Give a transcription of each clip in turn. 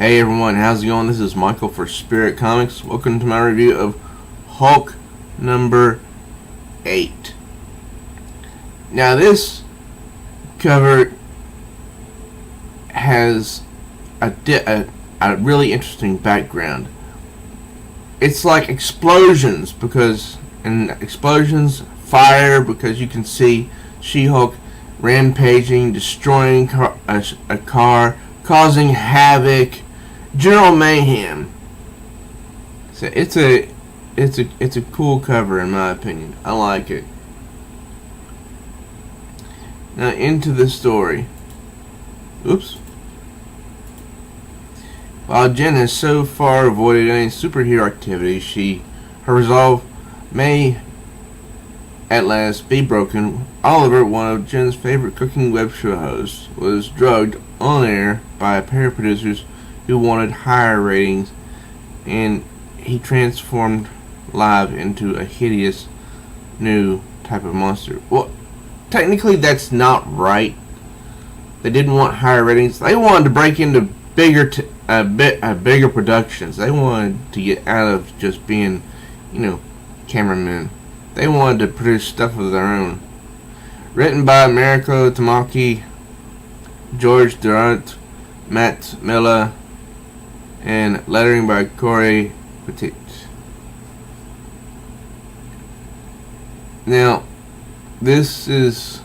Hey everyone, how's it going? This is Michael for Spirit Comics. Welcome to my review of Hulk number 8. Now this cover has a really interesting background. It's like explosions fire because you can see She-Hulk rampaging, destroying a car, causing havoc, general mayhem. So it's a cool cover in my opinion. I like it. Now into the story. Oops. While Jen has so far avoided any superhero activity, her resolve may at last be broken. Oliver, one of Jen's favorite cooking web show hosts, was drugged on air by a pair of producers who wanted higher ratings, and he transformed live into a hideous new type of monster. Well, technically that's not right. They didn't want higher ratings. They wanted to break into bigger productions. They wanted to get out of just being, cameramen. They wanted to produce stuff of their own. Written by Mariko Tamaki, George Durant, Matt Miller, and lettering by Corey Petit. Now, this is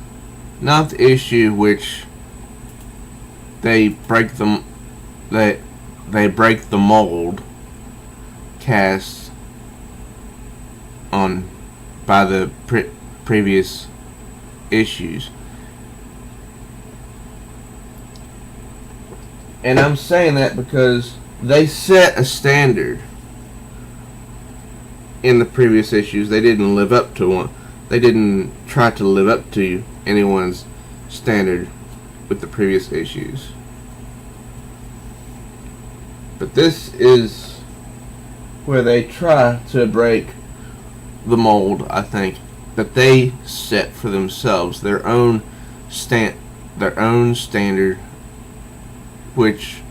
not the issue which they break the mold cast on by the previous issues. And I'm saying that because they set a standard in the previous issues. They didn't live up to one. They didn't try to live up to anyone's standard with the previous issues. But this is where they try to break the mold, I think, that they set for themselves, their own standard, which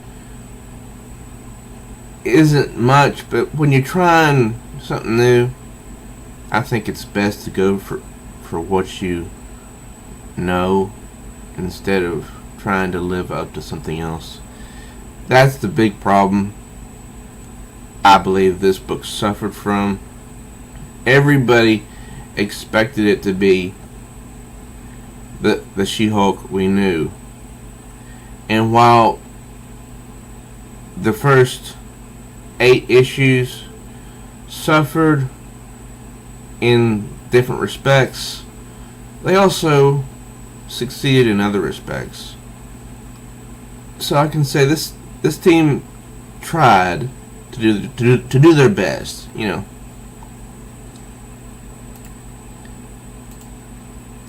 isn't much, but when you're trying something new, I think it's best to go for what you know instead of trying to live up to something else. That's the big problem I believe this book suffered from. Everybody expected it to be the She-Hulk we knew. And while the first 8 issues suffered in different respects, they also succeeded in other respects. So I can say this team tried to do their best,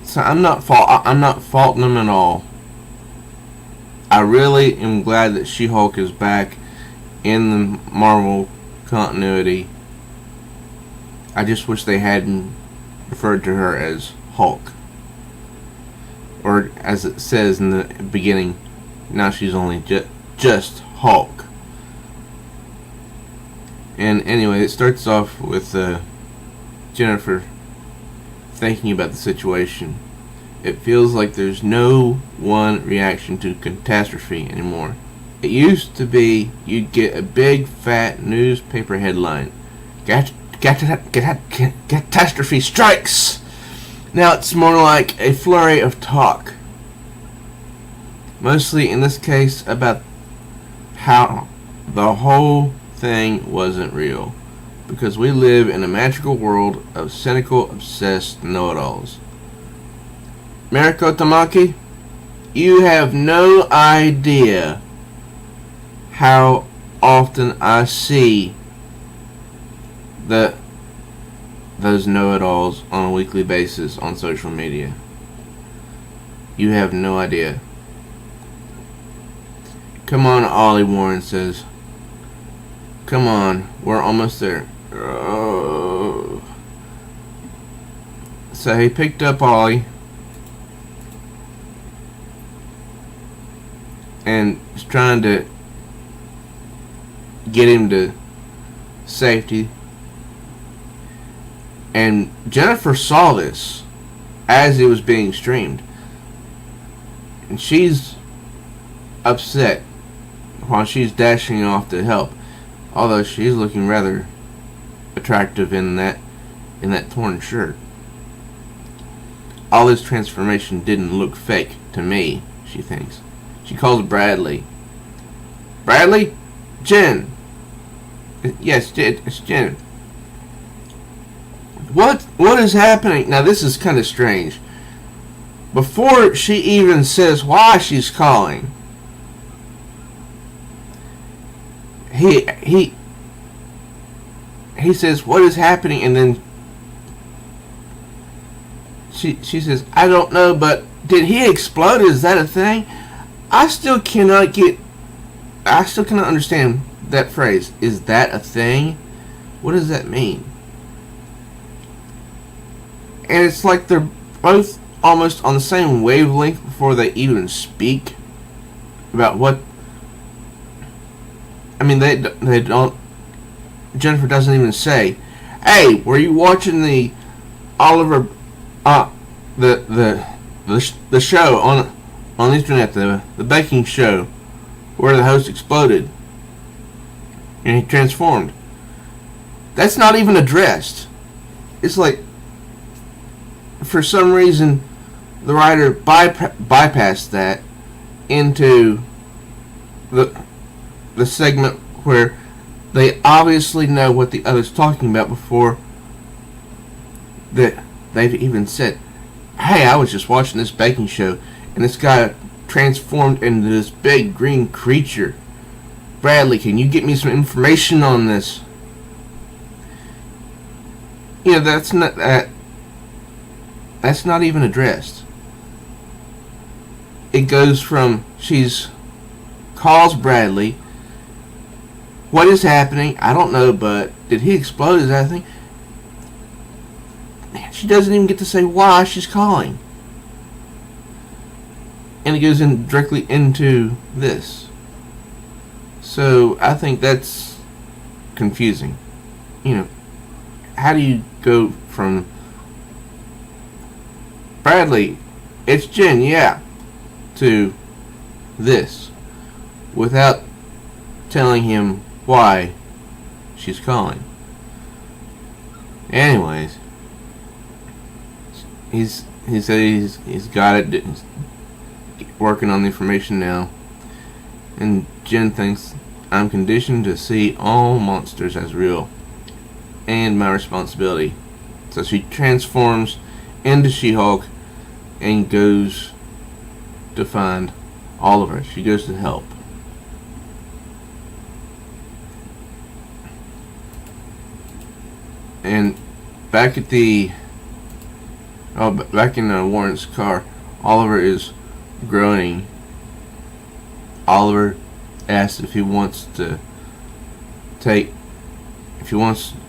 So I'm not faulting them at all. I really am glad that She-Hulk is back in the Marvel continuity. I just wish they hadn't referred to her as Hulk, or as it says in the beginning, now she's only just Hulk. And anyway, it starts off with Jennifer thinking about the situation. It feels like there's no one reaction to catastrophe anymore. It used to be you'd get a big fat newspaper headline, catastrophe strikes. Now it's more like a flurry of talk, mostly in this case about how the whole thing wasn't real, because we live in a magical world of cynical, obsessed know-it-alls. Mariko Tamaki, you have no idea how often I see those know-it-alls on a weekly basis on social media. You have no idea. Come on, Ollie Warren says. Come on, we're almost there. So he picked up Ollie and is trying to get him to safety. And Jennifer saw this as it was being streamed. And she's upset while she's dashing off to help. Although she's looking rather attractive in that torn shirt. All this transformation didn't look fake to me, she thinks. She calls Bradley. Bradley? Jen. Yes, it's Jen. What is happening? Now this is kind of strange. Before she even says why she's calling, he says what is happening, and then she says, I don't know, but did he explode? Is that a thing? I still cannot understand that phrase. Is that a thing? What does that mean? And it's like they're both almost on the same wavelength before they even speak about what. I mean, they don't. Jennifer doesn't even say, "Hey, were you watching the Oliver, the show on the internet, the baking show, where the host exploded and he transformed?" That's not even addressed. It's like, for some reason, the writer bypassed that into the segment where they obviously know what the other's talking about before that they've even said, "Hey, I was just watching this baking show and this guy transformed into this big green creature. Bradley, can you get me some information on this?" You know, that's not even addressed. It goes from she's calls Bradley. What is happening? I don't know, but did he explode? Is that a thing? She doesn't even get to say why she's calling. And it goes in directly into this. So I think that's confusing. You know, how do you go from Bradley, it's Jen, yeah, to this without telling him why she's calling? Anyways, he said he's got it, he's working on the information now, and Jen thinks, I'm conditioned to see all monsters as real and my responsibility. So she transforms into She-Hulk and goes to find Oliver. She goes to help. And back at back in Warren's car, Oliver is groaning. Oliver asks if he wants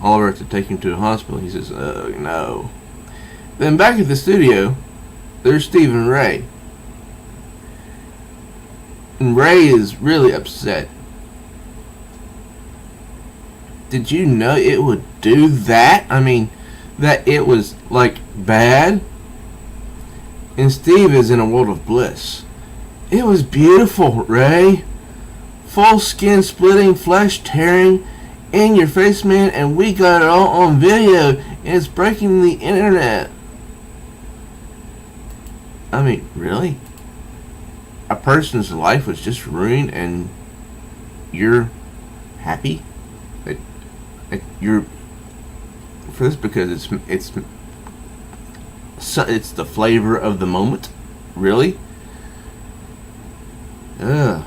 Oliver to take him to a hospital. He says, no. Then back at the studio, there's Steve and Ray. And Ray is really upset. Did you know it would do that? I mean, that it was, like, bad? And Steve is in a world of bliss. It was beautiful, Ray. Full skin splitting, flesh tearing, in your face, man, and we got it all on video, and it's breaking the internet. I mean, really? A person's life was just ruined and you're happy that you're for this because it's the flavor of the moment? Really? Ugh.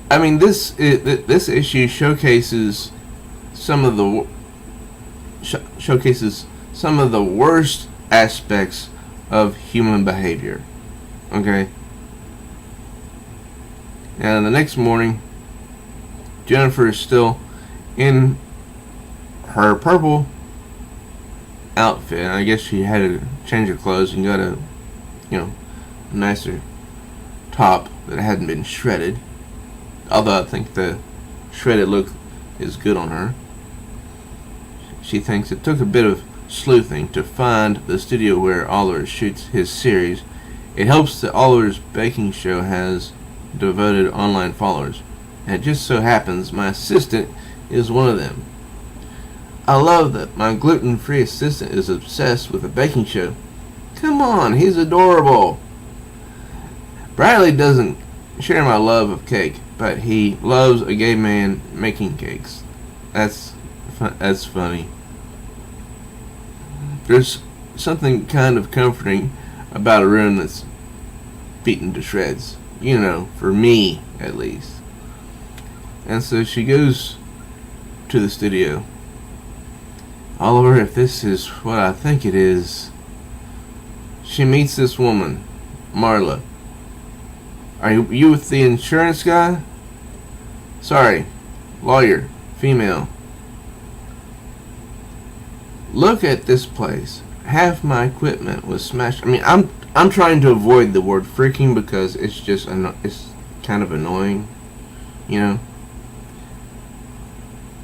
I mean, this issue showcases some of the worst aspects of human behavior. Okay. And the next morning, Jennifer is still in her purple outfit. And I guess she had to change her clothes and got a nicer top that hadn't been shredded. Although I think the shredded look is good on her. She thinks it took a bit of sleuthing to find the studio where Oliver shoots his series. It helps that Oliver's baking show has devoted online followers, and it just so happens my assistant is one of them. I love that my gluten-free assistant is obsessed with a baking show. Come on, he's adorable. Bradley doesn't share my love of cake, but he loves a gay man making cakes. That's funny. There's something kind of comforting about a room that's beaten to shreds. You know, for me, at least. And so she goes to the studio. Oliver, if this is what I think it is, she meets this woman, Marla. Are you with the insurance guy? Sorry, lawyer, female. Look at this place. Half my equipment was smashed. I mean, I'm trying to avoid the word freaking because it's just it's kind of annoying, you know.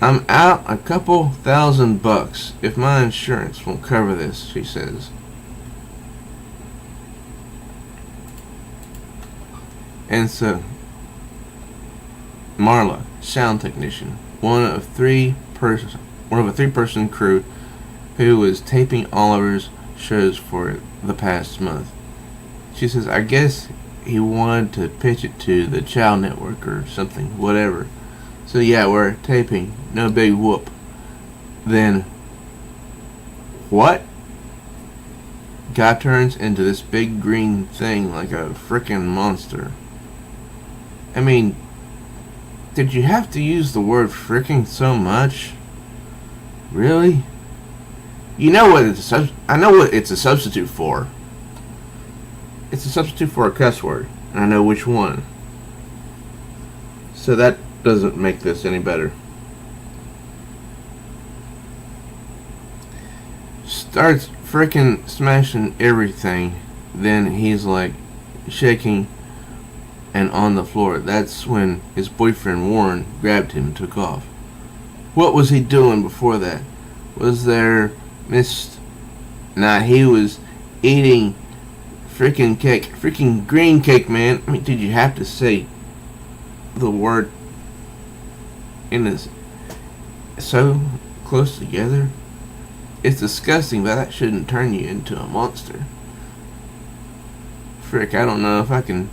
I'm out a couple $1,000 if my insurance won't cover this, she says. And so, Marla, sound technician, one of a three-person crew who was taping Oliver's shows for the past month. She says, I guess he wanted to pitch it to the Child Network or something, whatever. So yeah, we're taping. No big whoop. Then, what? Guy turns into this big green thing like a frickin' monster. I mean, did you have to use the word fricking so much? Really? You know what I know what it's a substitute for. It's a substitute for a cuss word, and I know which one. So that doesn't make this any better. Starts frickin' smashing everything. Then he's like shaking and on the floor. That's when his boyfriend Warren grabbed him and took off. What was he doing before that? Was there mist? Nah, he was eating freaking cake. Freaking green cake, man. I mean, did you have to say the word in this so close together? It's disgusting, but that shouldn't turn you into a monster. Frick, I don't know if I can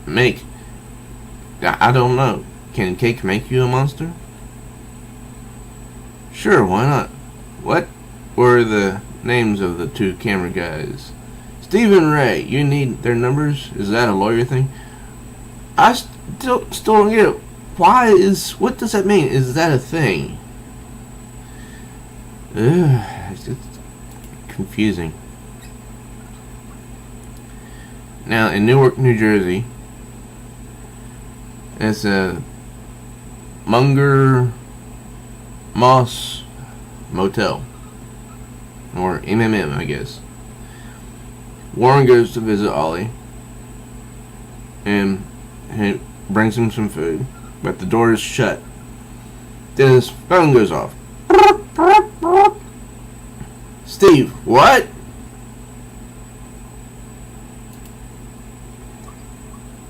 make... I don't know. Can cake make you a monster? Sure, why not? What were the names of the two camera guys? Steve and Ray. You need their numbers? Is that a lawyer thing? I still don't get it. What does that mean? Is that a thing? It's just confusing. Now, in Newark, New Jersey, it's a Munger Moss Motel. Or MMM, I guess. Warren goes to visit Ollie. And he brings him some food. But the door is shut. Then his phone goes off. Steve, what?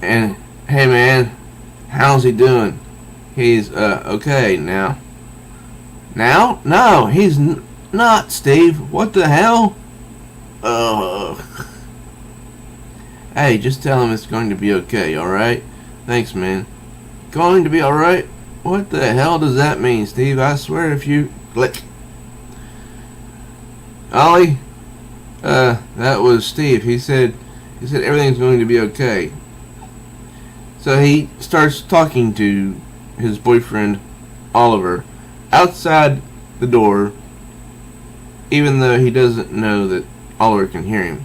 And, hey man, how's he doing? He's, okay now. Now? No, he's not, Steve. What the hell? Hey, just tell him it's going to be okay, alright? Thanks, man. Going to be alright? What the hell does that mean, Steve? I swear if you... Click. Ollie? That was Steve. He said everything's going to be okay. So he starts talking to his boyfriend, Oliver, outside the door, even though he doesn't know that Oliver can hear him.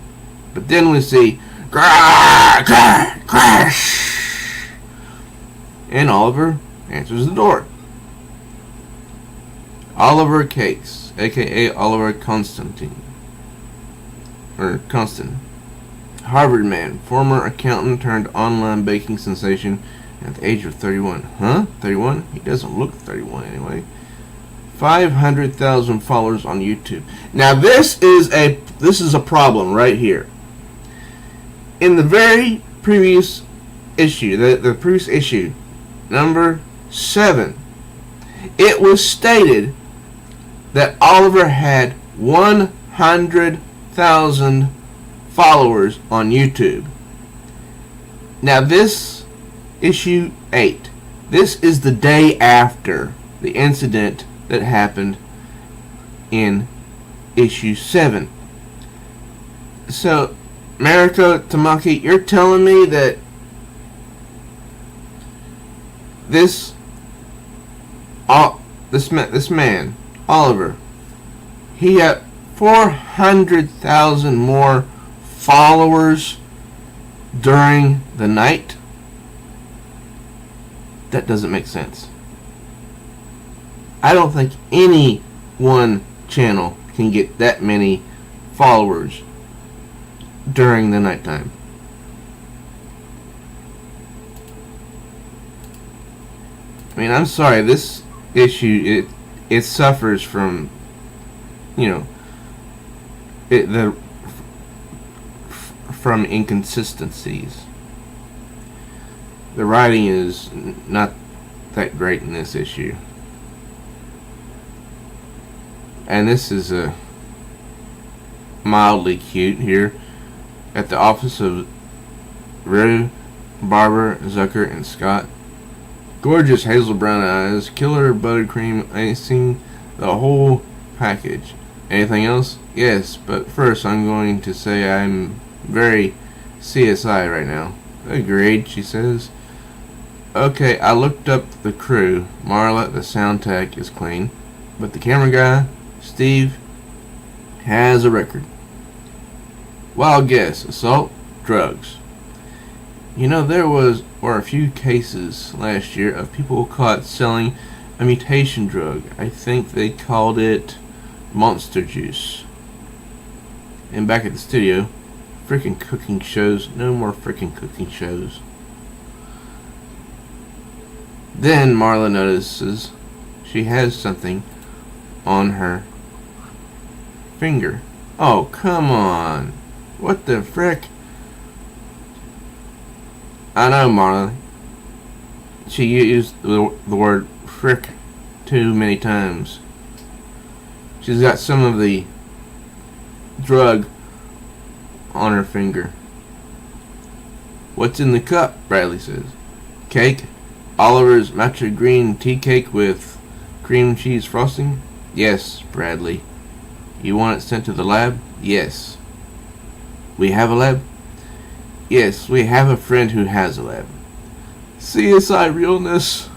But then we see crash, and Oliver answers the door. Oliver Cakes, aka Oliver Constantine, or Constant, Harvard man, former accountant turned online baking sensation, at the age of 31. Huh? 31? He doesn't look 31 anyway. 500,000 followers on YouTube. Now this is a problem right here. In the very previous issue, the previous issue, number 7, it was stated that Oliver had 100,000 followers on YouTube. Now this issue 8, this is the day after the incident that happened in issue 7. So, Mariko Tamaki, you're telling me that this man, Oliver, he got 400,000 more followers during the night? That doesn't make sense. I don't think any one channel can get that many followers during the nighttime. I mean, I'm sorry, this issue, it suffers from, from inconsistencies. The writing is not that great in this issue. And this is mildly cute here at the office of Rue, Barber, Zucker, and Scott. Gorgeous hazel brown eyes, killer buttercream icing, the whole package. Anything else? Yes, but first I'm going to say I'm very CSI right now. Agreed, she says. Okay, I looked up the crew. Marla, the sound tech, is clean. But the camera guy, Steve, has a record. Wild guess, assault, drugs. There were a few cases last year of people caught selling a mutation drug. I think they called it Monster Juice. And back at the studio, freaking cooking shows. No more freaking cooking shows. Then Marla notices she has something on her finger. Oh, come on. What the frick? I know, Marla. She used the word frick too many times. She's got some of the drug on her finger. What's in the cup? Bradley says. Cake. Oliver's matcha green tea cake with cream cheese frosting? Yes, Bradley. You want it sent to the lab? Yes. We have a lab? Yes, we have a friend who has a lab. CSI realness.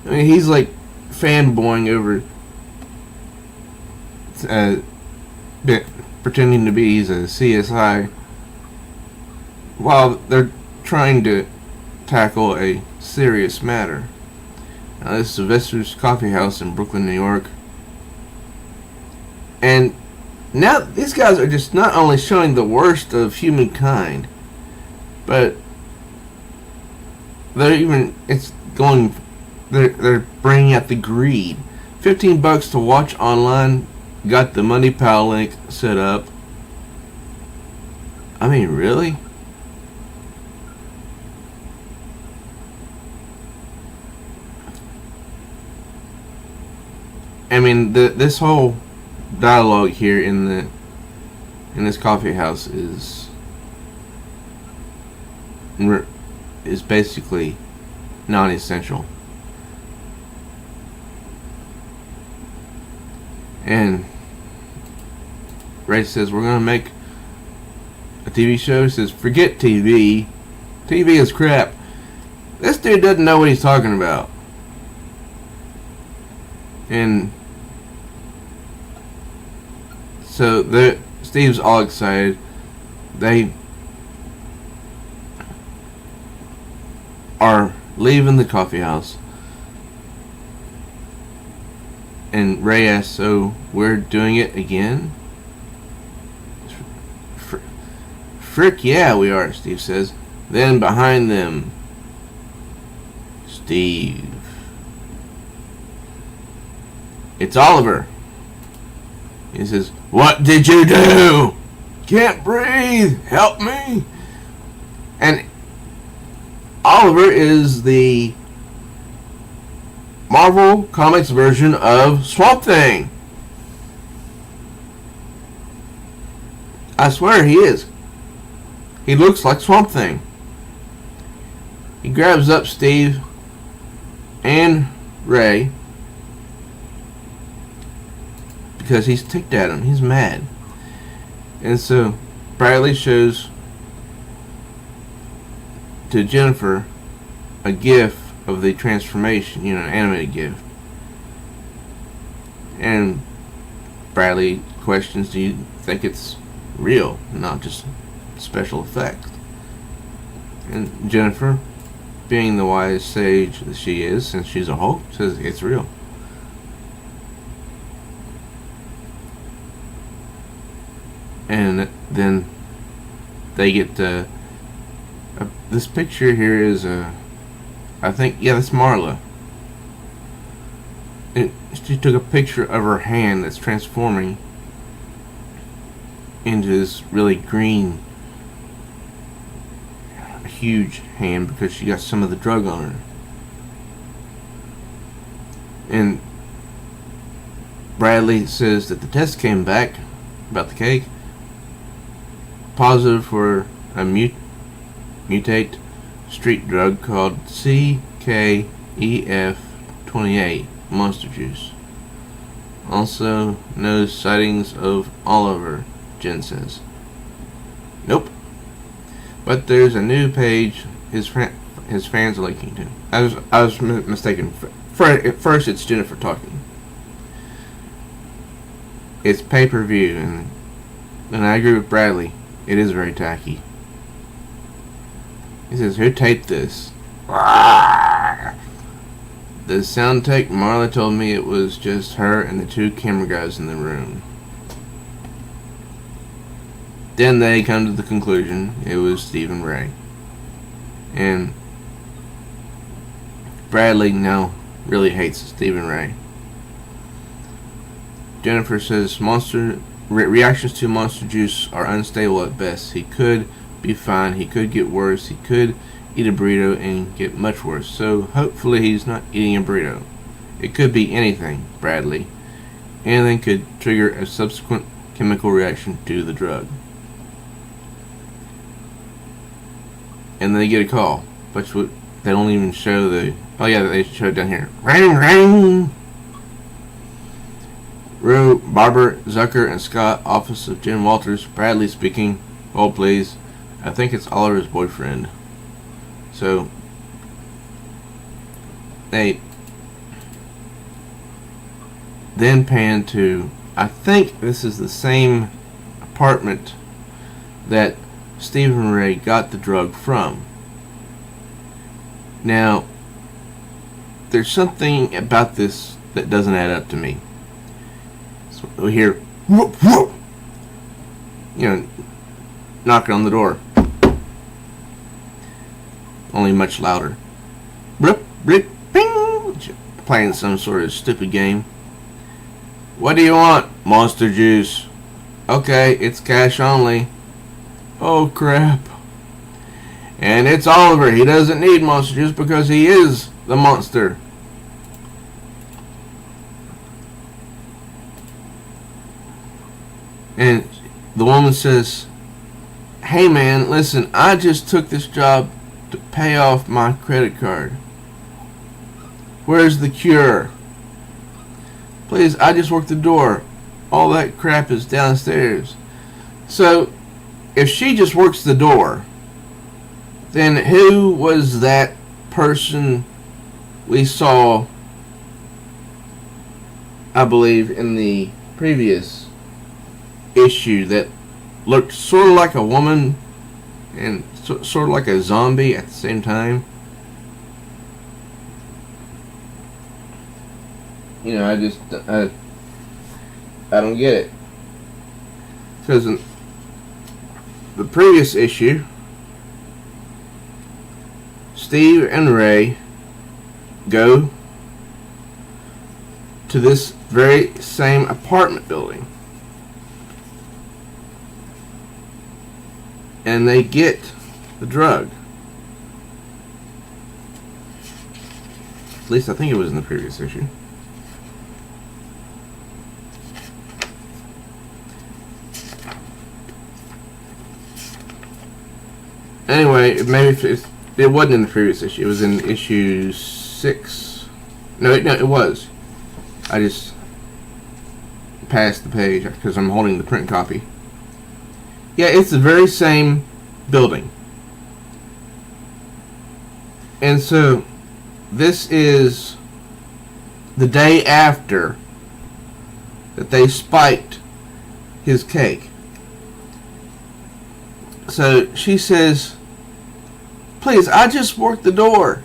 I mean, he's like fanboying over pretending to be he's a CSI while they're trying to tackle a serious matter. Now, this is Sylvester's Coffee House in Brooklyn, New York. And now these guys are just not only showing the worst of humankind, but they're bringing out the greed. $15 to watch online. Got the MoneyPal link set up. I mean, really? I mean, this whole dialogue here in this coffee house is basically non-essential. And Ray says, we're going to make a TV show. He says, forget TV. TV is crap. This dude doesn't know what he's talking about. And so Steve's all excited. They are leaving the coffee house. And Ray asks, so we're doing it again? Frick, yeah, we are, Steve says. Then behind them, Steve. It's Oliver. He says, "What did you do? Can't breathe. Help me." And Oliver is the Marvel Comics version of Swamp Thing. I swear he is. He looks like Swamp Thing. He grabs up Steve and Ray because he's ticked at him. He's mad. And so Bradley shows to Jennifer a gif of the transformation, an animated gif. And Bradley questions, do you think it's real, not just special effect? And Jennifer, being the wise sage that she is, since she's a Hulk, says it's real. And then they get this picture here is I think, yeah, that's Marla. She took a picture of her hand that's transforming into this really green, huge hand because she got some of the drug on her. And Bradley says that the test came back about the cake positive for a mutate street drug called CKEF28 monster juice. Also, no sightings of Oliver, Jen says. Nope. But there's a new page his fans are linking to. I was mistaken. At first, it's Jennifer talking. It's pay-per-view, and I agree with Bradley. It is very tacky. He says, "Who taped this?" The sound tech, Marla told me it was just her and the two camera guys in the room. Then they come to the conclusion it was Steve and Ray. And Bradley now really hates Steve and Ray. Jennifer says reactions to Monster Juice are unstable at best. He could be fine, he could get worse, he could eat a burrito and get much worse. So hopefully he's not eating a burrito. It could be anything, Bradley. Anything could trigger a subsequent chemical reaction to the drug. And they get a call, but they don't even show the... Oh yeah, they show it down here. Ring, ring! Rue, Barber, Zucker, and Scott, office of Jim Walters. Bradley speaking. Hold please. I think it's Oliver's boyfriend. So, they then pan to, I think this is the same apartment that Stephen Ray got the drug from. Now, there's something about this that doesn't add up to me. So we hear, whoop, whoop, knocking on the door. Only much louder. Blip, blip, ping! Playing some sort of stupid game. What do you want? Monster juice. Okay, it's cash only. Oh crap. And it's Oliver. He doesn't need monster juice because he is the monster. And the woman says, "Hey man, listen, I just took this job to pay off my credit card. Where's the cure? Please, I just worked the door. All that crap is downstairs." So, if she just works the door, then who was that person we saw, I believe, in the previous issue that looked sort of like a woman and sort of like a zombie at the same time? I don't get it. Because in the previous issue, Steve and Ray go to this very same apartment building. And they get the drug. At least I think it was in the previous issue. Anyway, maybe it wasn't in the previous issue. It was in issue 6. No, it was. I just passed the page because I'm holding the print copy. Yeah, it's the very same building. And so, this is the day after that they spiked his cake. So she says, please, I just worked the door.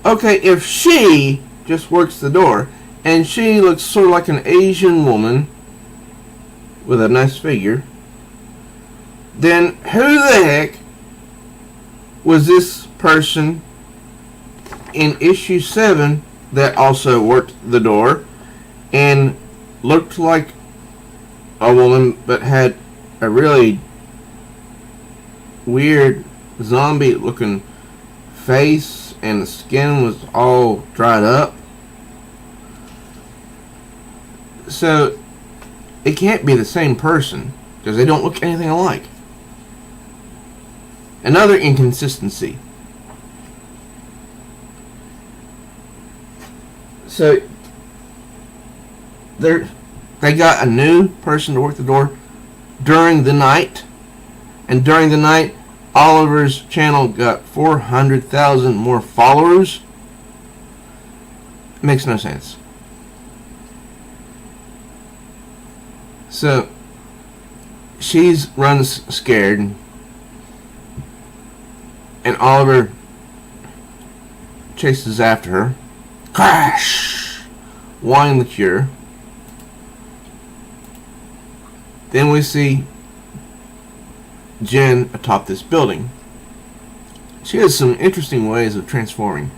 Okay, if she just works the door, and she looks sort of like an Asian woman with a nice figure, then who the heck was this person in issue 7 that also worked the door and looked like a woman but had a really weird zombie looking face and the skin was all dried up? So it can't be the same person because they don't look anything alike. Another inconsistency. So they got a new person to work the door during the night, and during the night Oliver's channel got 400,000 more followers. It makes no sense. So she runs scared, and Oliver chases after her. Crash! Wanting the cure. Then we see Jen atop this building. She has some interesting ways of transforming.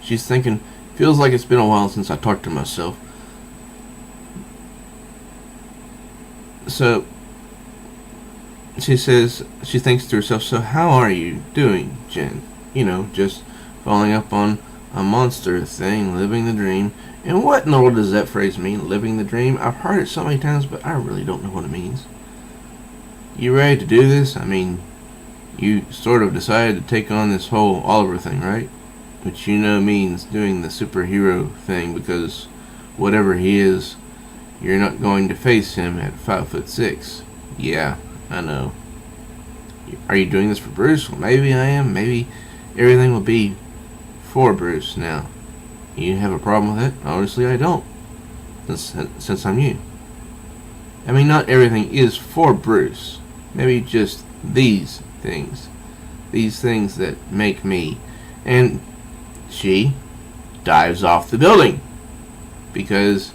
She's thinking, feels like it's been a while since I talked to myself. So she says, she thinks to herself, so how are you doing, Jen? You know, just falling up on a monster thing, living the dream. And what in the world does that phrase mean, living the dream? I've heard it so many times, but I really don't know what it means. You ready to do this? I mean, you sort of decided to take on this whole Oliver thing, right? Which you know means doing the superhero thing, because whatever he is, you're not going to face him at 5'6". Yeah, I know. Are you doing this for Bruce? Well, maybe I am. Maybe everything will be for Bruce now. You have a problem with it? Honestly, I don't. Since I'm you. I mean, not everything is for Bruce. Maybe just these things. These things that make me. And she dives off the building. Because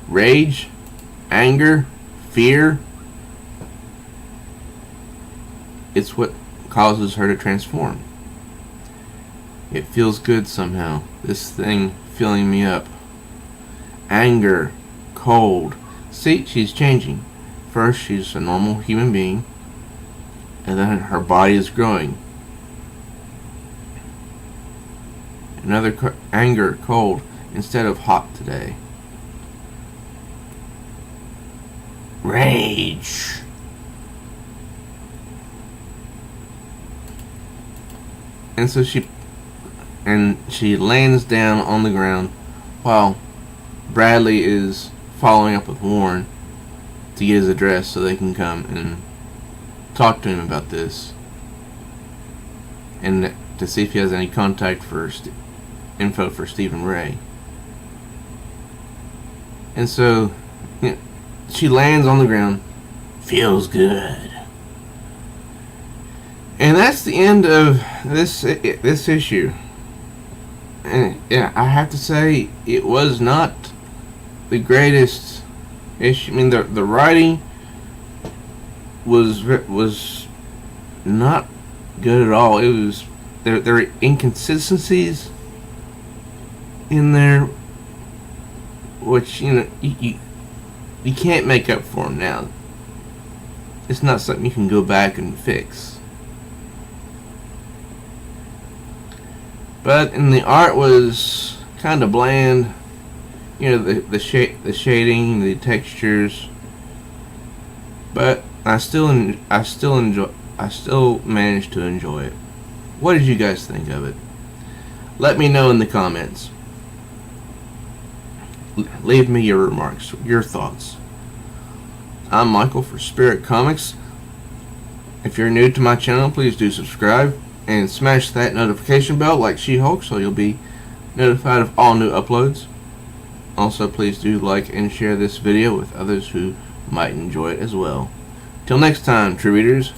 rage, anger, fear, it's what causes her to transform. It feels good somehow. This thing filling me up. Anger, cold. See, she's changing. First, she's a normal human being, and then her body is growing. Another anger, cold, instead of hot today. Rage. And so she lands down on the ground while Bradley is following up with Warren to get his address so they can come and talk to him about this and to see if he has any contact for info for Stephen Ray. And so she lands on the ground. Feels good. And that's the end of this issue. And yeah, I have to say it was not the greatest issue. I mean, the writing was not good at all. It was there are inconsistencies in there, which you can't make up for them now. It's not something you can go back and fix. But and the art was kind of bland. The shading, the textures. But I still managed to enjoy it. What did you guys think of it? Let me know in the comments. Leave me your remarks, your thoughts. I'm Michael for Spirit Comics. If you're new to my channel, please do subscribe and smash that notification bell like She-Hulk so you'll be notified of all new uploads. Also, please do like and share this video with others who might enjoy it as well. Till next time, true readers.